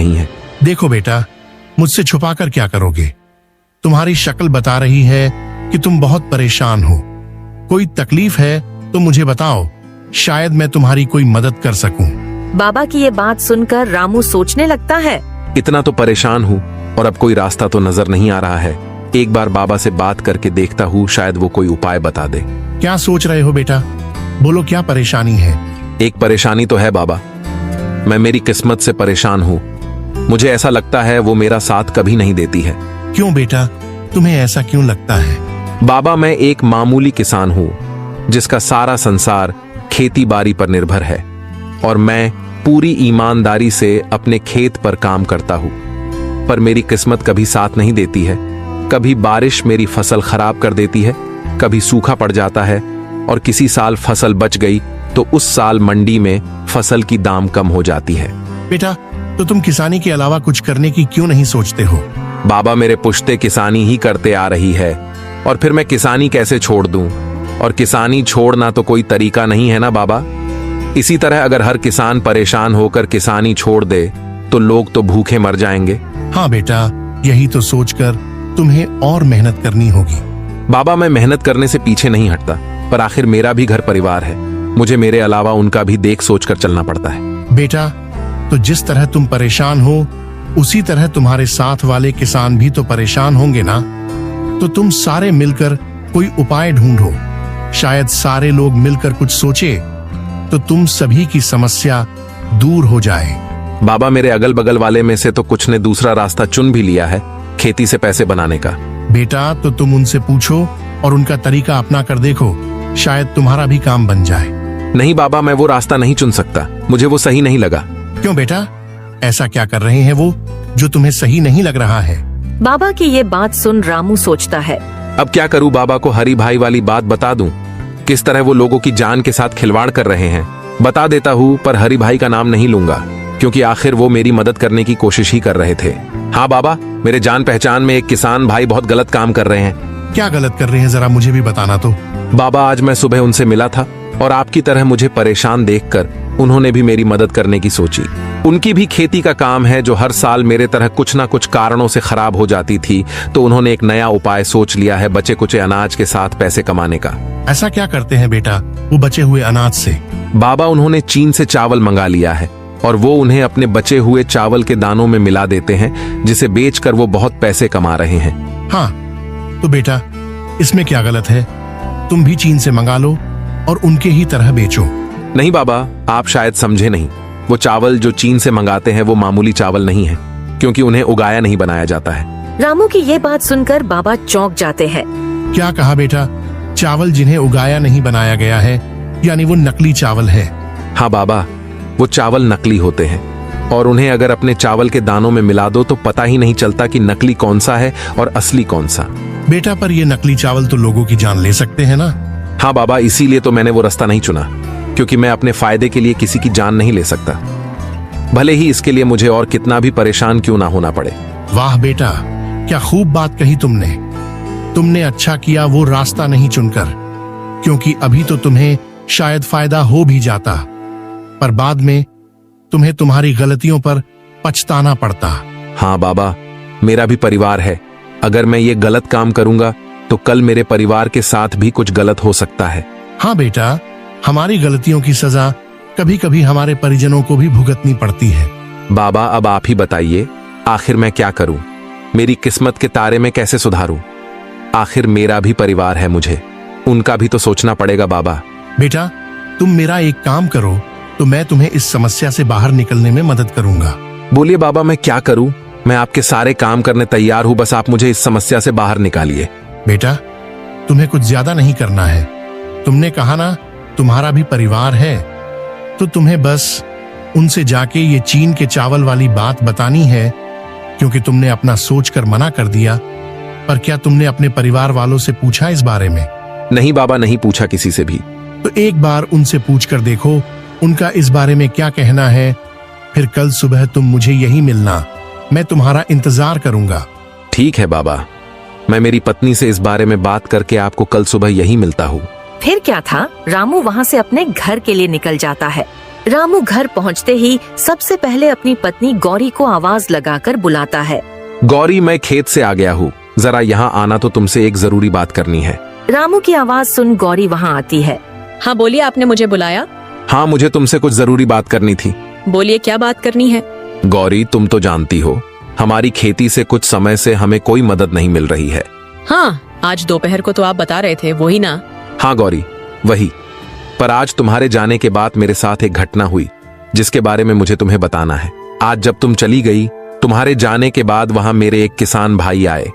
नहीं है। देखो बेटा, मुझसे छुपाकर क्या करोगे? तुम्हारी शक्ल बता रही है कि तुम बहुत परेशान हो। कोई तकलीफ है तो मुझे बताओ, शायद मैं तुम्हारी कोई मदद कर सकूं। बाबा की ये बात सुनकर रामू सोचने लगता है। इतना तो परेशान हूँ और अब कोई रास्ता तो नजर नहीं आ रहा है। एक बार बाबा से बात करके देखता हूँ, शायद वो कोई उपाय बता दे। क्या सोच रहे हो बेटा? बोलो, क्या परेशानी है? एक परेशानी तो है बाबा, मैं मेरी किस्मत से परेशान हूँ। मुझे ऐसा लगता है वो मेरा साथ कभी नहीं देती है। क्यों बेटा, तुम्हें ऐसा क्यों लगता है? बाबा, मैं एक मामूली किसान हूँ जिसका सारा संसार खेती बाड़ी पर निर्भर है और मैं पूरी ईमानदारी से अपने खेत पर काम करता हूँ, पर मेरी किस्मत कभी साथ नहीं देती है। कभी बारिश मेरी फसल खराब कर देती है, कभी सूखा पड़ जाता है और किसी साल फसल बच गई तो उस साल मंडी में फसल की दाम कम हो जाती है। बेटा, तो तुम किसानी के अलावा कुछ करने की क्यों नहीं सोचते हो? बाबा, मेरे पुश्ते किसानी ही करते आ रही है और फिर मैं किसानी कैसे छोड़ दूं? और किसानी छोड़ना तो कोई तरीका नहीं है ना बाबा। इसी तरह अगर हर किसान परेशान होकर किसानी छोड़ दे तो लोग तो भूखे मर जाएंगे। हाँ बेटा, यही तो सोचकर तुम्हें और मेहनत करनी होगी। बाबा, मैं मेहनत करने से पीछे नहीं हटता, पर आखिर मेरा भी घर परिवार है। मुझे मेरे अलावा उनका भी देख सोच कर चलना पड़ता है। बेटा, तो जिस तरह तुम परेशान हो उसी तरह तुम्हारे साथ वाले किसान भी तो परेशान होंगे ना। तो तुम सारे मिलकर कोई उपाय ढूंढो। शायद सारे लोग मिलकर कुछ सोचे तो तुम सभी की समस्या दूर हो जाए। बाबा, मेरे अगल बगल वाले में से तो कुछ ने दूसरा रास्ता चुन भी लिया है, खेती से पैसे बनाने का। बेटा, तो तुम उनसे पूछो और उनका तरीका अपना कर देखो, शायद तुम्हारा भी काम बन जाए। नहीं बाबा, मैं वो रास्ता नहीं चुन सकता, मुझे वो सही नहीं लगा। क्यों बेटा, ऐसा क्या कर रहे हैं वो जो तुम्हें सही नहीं लग रहा है? बाबा की ये बात सुन रामू सोचता है। अब क्या करूं? बाबा को हरी भाई वाली बात बता दूं? किस तरह वो लोगों की जान के साथ खिलवाड़ कर रहे हैं? बता देता हूं, पर हरी भाई का नाम नहीं लूंगा क्योंकि आखिर वो मेरी मदद करने की कोशिश ही कर रहे थे। हाँ बाबा, मेरे जान पहचान में एक किसान भाई बहुत गलत काम कर रहे हैं। क्या गलत कर रहे हैं, जरा मुझे भी बताना तो। बाबा, आज मैं सुबह उनसे मिला था और आपकी तरह मुझे परेशान देखकर उन्होंने भी मेरी मदद करने की सोची। उनकी भी खेती का काम है जो हर साल मेरे तरह कुछ ना कुछ कारणों से खराब हो जाती थी, तो उन्होंने एक नया उपाय सोच लिया है बचे कुचे अनाज के साथ पैसे कमाने का। ऐसा क्या करते हैं बेटा वो बचे हुए अनाज से? बाबा, उन्होंने चीन से चावल मंगा लिया है और वो उन्हें अपने बचे हुए चावल के दानों में मिला देते हैं, जिसे बेचकर वो बहुत पैसे कमा रहे हैं। हाँ, तो बेटा इसमें क्या गलत है? तुम भी चीन से मंगा लो और उनके ही तरह बेचो। नहीं बाबा, आप शायद समझे नहीं। वो चावल जो चीन से मंगाते हैं वो मामूली चावल नहीं है, क्योंकि उन्हें उगाया नहीं बनाया जाता है। रामू की ये बात सुनकर बाबा चौंक जाते हैं। क्या कहा बेटा? चावल जिन्हें उगाया नहीं बनाया गया है, यानी वो नकली चावल है? हाँ बाबा, वो चावल नकली होते हैं और उन्हें अगर अपने चावल के दानों में मिला दो तो पता ही नहीं चलता कि नकली कौन सा है और असली कौन सा। बेटा, पर ये नकली चावल तो लोगों की जान ले सकते हैं ना। हाँ बाबा, इसीलिए तो मैंने वो रास्ता नहीं चुना, क्योंकि मैं अपने फायदे के लिए किसी की जान नहीं ले सकता, भले ही इसके लिए मुझे और कितना भी परेशान क्यों ना होना पड़े। वाह बेटा, क्या खूब बात कही तुमने। तुमने अच्छा किया वो रास्ता नहीं चुनकर, क्योंकि अभी तो तुम्हें शायद फायदा हो भी जाता, पर बाद में तुम्हें तुम्हारी गलतियों पर पछताना पड़ता। हाँ बाबा, मेरा भी परिवार है। अगर मैं ये गलत काम करूंगा तो कल मेरे परिवार के साथ भी कुछ गलत हो सकता है। हाँ बेटा, हमारी गलतियों की सजा कभी कभी हमारे परिजनों को भी भुगतनी पड़ती है। बाबा, अब आप ही बताइए, आखिर मैं क्या करूं? मेरी किस्मत के तारे में कैसे सुधारूं? आखिर मेरा भी परिवार है, मुझे उनका भी तो सोचना पड़ेगा। बाबा बेटा, तुम मेरा एक काम करो तो मैं तुम्हें इस समस्या से बाहर निकलने में मदद करूंगा। बोलिए बाबा, मैं क्या करूं? मैं आपके सारे काम करने तैयार हूं, बस आप मुझे इस समस्या से बाहर निकालिए। बेटा, तुम्हें कुछ ज्यादा नहीं करना है। तुमने कहा ना तुम्हारा भी परिवार है, तो तुम्हें बस उनसे जाके ये चीन के चावल वाली बात बतानी है, क्योंकि तुमने अपना सोचकर मना कर दिया। पर क्या तुमने अपने परिवार वालों से पूछा इस बारे में? नहीं बाबा, नहीं पूछा किसी से भी। तो एक बार उनसे पूछकर देखो उनका इस बारे में क्या कहना है। फिर कल सुबह तुम मुझे यही मिलना, मैं तुम्हारा इंतजार करूंगा। ठीक है बाबा, मैं मेरी पत्नी से इस बारे में बात करके आपको कल सुबह यही मिलता हूँ। फिर क्या था, रामू वहाँ से अपने घर के लिए निकल जाता है। रामू घर पहुंचते ही सबसे पहले अपनी पत्नी गौरी को आवाज लगाकर बुलाता है। गौरी, मैं खेत से आ गया हूँ, जरा यहाँ आना, तो तुमसे एक जरूरी बात करनी है। रामू की आवाज सुन गौरी वहाँ आती है। हाँ बोलिए, आपने मुझे बुलाया? हाँ, मुझे तुमसे कुछ जरूरी बात करनी थी। बोलिए, क्या बात करनी है? गौरी, तुम तो जानती हो हमारी खेती से कुछ समय से हमें कोई मदद नहीं मिल रही है। हाँ, आज दोपहर को तो आप बता रहे थे, वही ना? हाँ गौरी, वही। पर आज तुम्हारे जाने के बाद मेरे साथ एक घटना हुई जिसके बारे में मुझे तुम्हें बताना है। आज जब तुम चली गई, तुम्हारे जाने के बाद वहां मेरे एक किसान भाई आए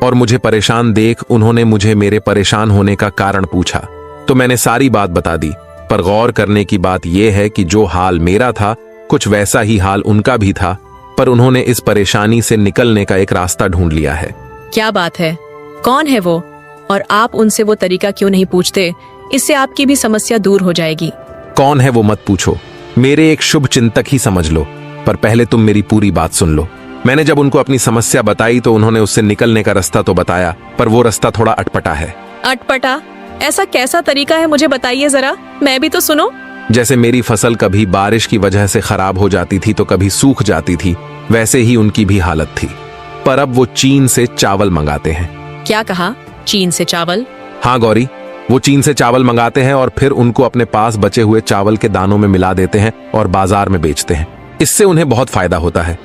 और मुझे परेशान देख उन्होंने मुझे मेरे परेशान होने का कारण पूछा। तो मैंने सारी बात बता दी, पर गौर करने की बात यह है कि जो हाल मेरा था कुछ वैसा ही हाल उनका भी था, पर उन्होंने इस परेशानी से निकलने का एक रास्ता ढूंढ लिया है। क्या बात है? कौन है वो? और आप उनसे वो तरीका क्यों नहीं पूछते? इससे आपकी भी समस्या दूर हो जाएगी। कौन है वो मत पूछो, मेरे एक शुभ चिंतक ही समझ लो, पर पहले तुम मेरी पूरी बात सुन लो। मैंने जब उनको अपनी समस्या बताई तो उन्होंने उससे निकलने का रास्ता तो बताया, पर वो रास्ता थोड़ा अटपटा है। अटपटा? ऐसा कैसा तरीका है, मुझे बताइए जरा, मैं भी तो सुनो। जैसे मेरी फसल कभी बारिश की वजह से खराब हो जाती थी तो कभी सूख जाती थी, वैसे ही उनकी भी हालत थी। पर अब वो चीन से चावल मंगाते हैं। क्या कहा? चीन से चावल? हाँ गौरी, वो चीन से चावल मंगाते हैं और फिर उनको अपने पास बचे हुए चावल के दानों में मिला देते हैं और बाजार में बेचते हैं। इससे उन्हें बहुत फायदा होता है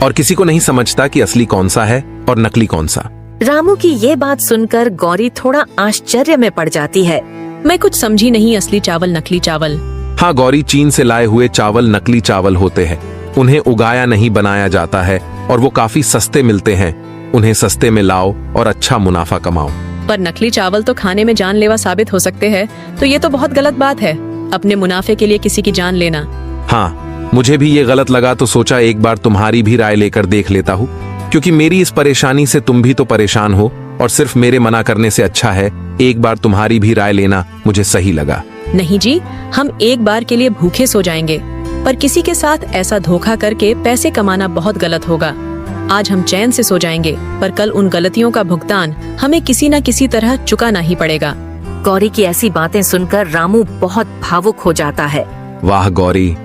और किसी को नहीं समझता कि असली कौन सा है और नकली कौन सा। रामू की ये बात सुनकर गौरी थोड़ा आश्चर्य में पड़ जाती है। मैं कुछ समझी नहीं, असली चावल नकली चावल? हाँ गौरी, चीन से लाए हुए चावल नकली चावल होते हैं। उन्हें उगाया नहीं बनाया जाता है और वो काफी सस्ते मिलते हैं। उन्हें सस्ते में लाओ और अच्छा मुनाफा कमाओ। पर नकली चावल तो खाने में जानलेवा साबित हो सकते हैं, तो ये तो बहुत गलत बात है, अपने मुनाफे के लिए किसी की जान लेना। हाँ, मुझे भी ये गलत लगा तो सोचा एक बार तुम्हारी भी राय लेकर देख लेता हूँ, क्योंकि मेरी इस परेशानी से तुम भी तो परेशान हो और सिर्फ मेरे मना करने से अच्छा है एक बार तुम्हारी भी राय लेना मुझे सही लगा। नहीं जी, हम एक बार के लिए भूखे सो जाएंगे, पर किसी के साथ ऐसा धोखा करके पैसे कमाना बहुत गलत होगा। आज हम चैन से सो जाएंगे, पर कल उन गलतियों का भुगतान हमें किसी न किसी तरह चुकाना ही पड़ेगा। गौरी की ऐसी बातें सुनकर रामू बहुत भावुक हो जाता है। वाह गौरी,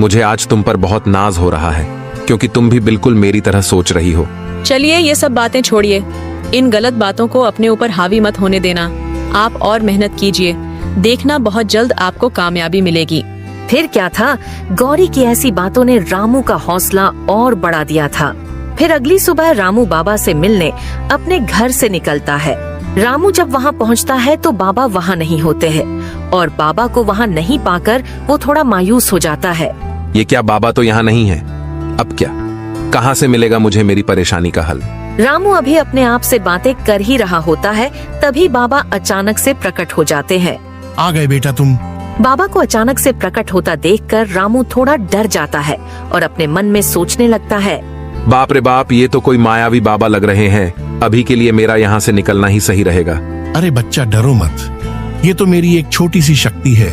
मुझे आज तुम पर बहुत नाज हो रहा है, क्योंकि तुम भी बिल्कुल मेरी तरह सोच रही हो। चलिए ये सब बातें छोड़िए, इन गलत बातों को अपने ऊपर हावी मत होने देना। आप और मेहनत कीजिए, देखना बहुत जल्द आपको कामयाबी मिलेगी। फिर क्या था, गौरी की ऐसी बातों ने रामू का हौसला और बढ़ा दिया था। फिर अगली सुबह रामू बाबा से मिलने अपने घर से निकलता है। रामू जब वहाँ पहुँचता है तो बाबा वहाँ नहीं होते हैं और बाबा को वहाँ नहीं पाकर वो थोड़ा मायूस हो जाता है। ये क्या, बाबा तो यहाँ नहीं है? अब क्या, कहाँ से मिलेगा मुझे मेरी परेशानी का हल? रामू अभी अपने आप से बातें कर ही रहा होता है, तभी बाबा अचानक से प्रकट हो जाते हैं। आ गए बेटा तुम। बाबा को अचानक से प्रकट होता देखकर रामू थोड़ा डर जाता है और अपने मन में सोचने लगता है, बाप रे बाप, ये तो कोई मायावी बाबा लग रहे हैं। अभी के लिए मेरा यहाँ से निकलना ही सही रहेगा। अरे बच्चा डरो मत, ये तो मेरी एक छोटी सी शक्ति है,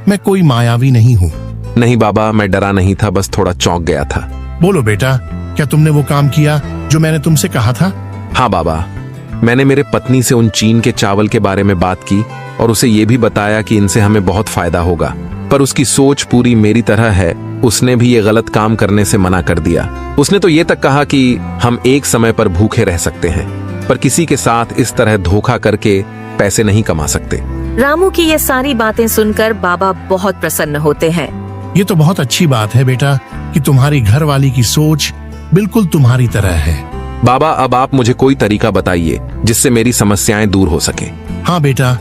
मैं कोई मायावी नहीं हूँ। नहीं बाबा, मैं डरा नहीं था, बस थोड़ा चौंक गया था। बोलो बेटा, क्या तुमने वो काम किया जो मैंने तुमसे कहा था? हाँ बाबा, मैंने मेरे पत्नी से उन चीन के चावल के बारे में बात की और उसे ये भी बताया कि इनसे हमें बहुत फायदा होगा, पर उसकी सोच पूरी मेरी तरह है। उसने भी ये गलत काम करने से मना कर दिया। उसने तो ये तक कहा कि हम एक समय पर भूखे रह सकते हैं, पर किसी के साथ इस तरह धोखा करके पैसे नहीं कमा सकते। रामू की ये सारी बातें सुनकर बाबा बहुत प्रसन्न होते हैं। ये तो बहुत अच्छी बात है बेटा कि तुम्हारी घरवाली की सोच बिल्कुल तुम्हारी तरह है। बाबा, अब आप मुझे कोई तरीका बताइए जिससे मेरी समस्याएं दूर हो सके। हाँ बेटा,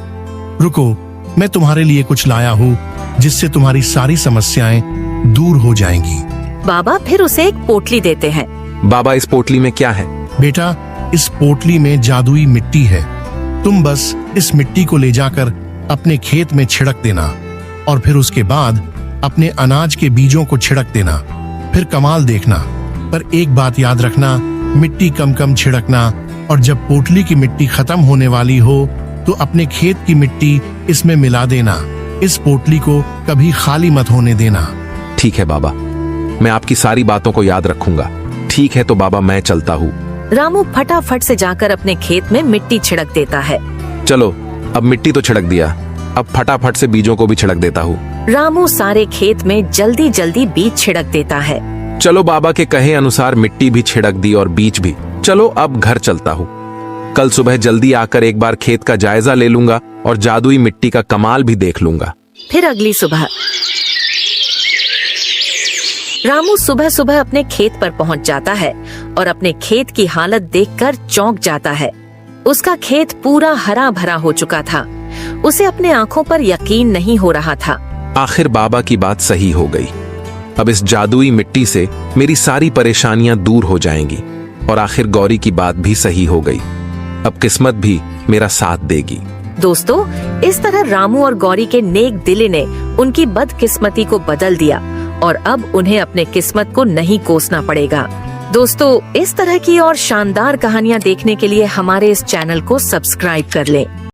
रुको, मैं तुम्हारे लिए कुछ लाया हूँ जिससे तुम्हारी सारी समस्याएं दूर हो जाएंगी। बाबा फिर उसे एक पोटली देते हैं। बाबा, इस पोटली में क्या है? बेटा, इस पोटली में जादुई मिट्टी है। तुम बस इस मिट्टी को ले जाकर अपने खेत में छिड़क देना और फिर उसके बाद अपने अनाज के बीजों को छिड़क देना, फिर कमाल देखना। पर एक बात याद रखना, मिट्टी कम कम छिड़कना और जब पोटली की मिट्टी खत्म होने वाली हो तो अपने खेत की मिट्टी इसमें मिला देना। इस पोटली को कभी खाली मत होने देना। ठीक है बाबा, मैं आपकी सारी बातों को याद रखूंगा। ठीक है तो बाबा, मैं चलता हूँ। रामू फटाफट से जाकर अपने खेत में मिट्टी छिड़क देता है। चलो, अब मिट्टी तो छिड़क दिया, अब फटाफट से बीजों को भी छिड़क देता हूँ। रामू सारे खेत में जल्दी जल्दी बीज छिड़क देता है। चलो बाबा के कहे अनुसार मिट्टी भी छिड़क दी और बीज भी। चलो अब घर चलता हूँ। कल सुबह जल्दी आकर एक बार खेत का जायजा ले लूंगा और जादुई मिट्टी का कमाल भी देख लूंगा। फिर अगली सुबह रामू सुबह सुबह अपने खेत पर पहुंच जाता है और अपने खेत की हालत देखकर चौंक जाता है। उसका खेत पूरा हरा भरा हो चुका था। उसे अपने आंखों पर यकीन नहीं हो रहा था। आखिर बाबा की बात सही हो गई। अब इस जादुई मिट्टी से मेरी सारी परेशानियां दूर हो जाएंगी और आखिर गौरी की बात भी सही हो गई। अब किस्मत भी मेरा साथ देगी। दोस्तों, इस तरह रामू और गौरी के नेक दिली ने उनकी बदकिस्मती को बदल दिया और अब उन्हें अपने किस्मत को नहीं कोसना पड़ेगा। दोस्तों, इस तरह की और शानदार कहानियाँ देखने के लिए हमारे इस चैनल को सब्सक्राइब कर लें।